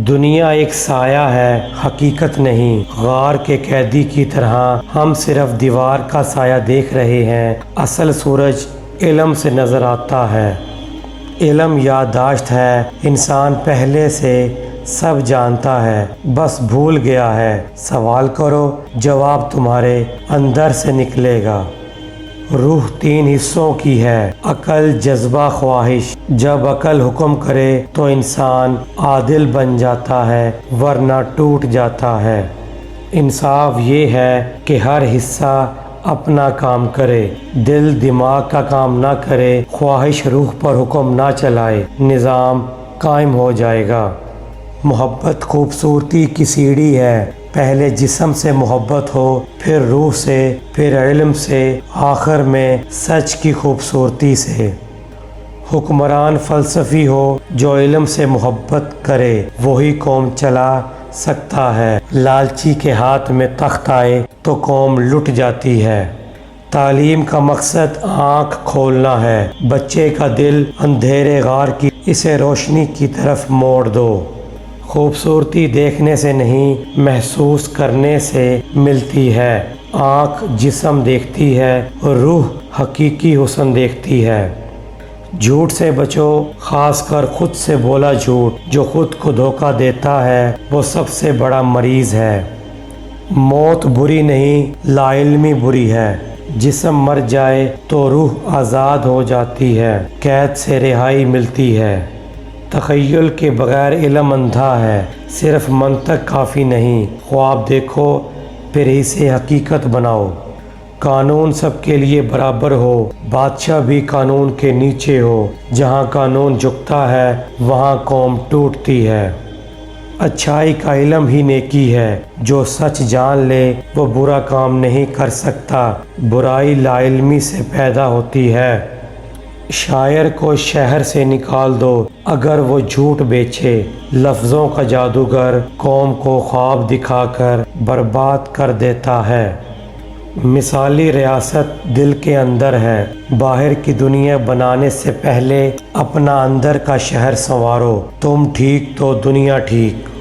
دنیا ایک سایہ ہے، حقیقت نہیں۔ غار کے قیدی کی طرح ہم صرف دیوار کا سایہ دیکھ رہے ہیں، اصل سورج علم سے نظر آتا ہے۔ علم یادداشت ہے، انسان پہلے سے سب جانتا ہے، بس بھول گیا ہے۔ سوال کرو، جواب تمہارے اندر سے نکلے گا۔ روح 3 حصوں کی ہے: عقل، جذبہ، خواہش۔ جب عقل حکم کرے تو انسان عادل بن جاتا ہے، ورنہ ٹوٹ جاتا ہے۔ انصاف یہ ہے کہ ہر حصہ اپنا کام کرے، دل دماغ کا کام نہ کرے، خواہش روح پر حکم نہ چلائے، نظام قائم ہو جائے گا۔ محبت خوبصورتی کی سیڑھی ہے، پہلے جسم سے محبت ہو، پھر روح سے، پھر علم سے، آخر میں سچ کی خوبصورتی سے۔ حکمران فلسفی ہو جو علم سے محبت کرے، وہی قوم چلا سکتا ہے۔ لالچی کے ہاتھ میں تخت آئے تو قوم لٹ جاتی ہے۔ تعلیم کا مقصد آنکھ کھولنا ہے، بچے کا دل اندھیرے غار کی، اسے روشنی کی طرف موڑ دو۔ خوبصورتی دیکھنے سے نہیں، محسوس کرنے سے ملتی ہے۔ آنکھ جسم دیکھتی ہے، روح حقیقی حسن دیکھتی ہے۔ جھوٹ سے بچو، خاص کر خود سے بولا جھوٹ۔ جو خود کو دھوکہ دیتا ہے وہ سب سے بڑا مریض ہے۔ موت بری نہیں، لا علمی بری ہے۔ جسم مر جائے تو روح آزاد ہو جاتی ہے، قید سے رہائی ملتی ہے۔ تخیل کے بغیر علم اندھا ہے، صرف منطق کافی نہیں۔ خواب دیکھو، پھر اسے حقیقت بناؤ۔ قانون سب کے لیے برابر ہو، بادشاہ بھی قانون کے نیچے ہو۔ جہاں قانون جھکتا ہے وہاں قوم ٹوٹتی ہے۔ اچھائی کا علم ہی نیکی ہے، جو سچ جان لے وہ برا کام نہیں کر سکتا۔ برائی لا علمی سے پیدا ہوتی ہے۔ شاعر کو شہر سے نکال دو اگر وہ جھوٹ بیچے۔ لفظوں کا جادوگر قوم کو خواب دکھا کر برباد کر دیتا ہے۔ مثالی ریاست دل کے اندر ہے، باہر کی دنیا بنانے سے پہلے اپنا اندر کا شہر سنوارو۔ تم ٹھیک تو دنیا ٹھیک۔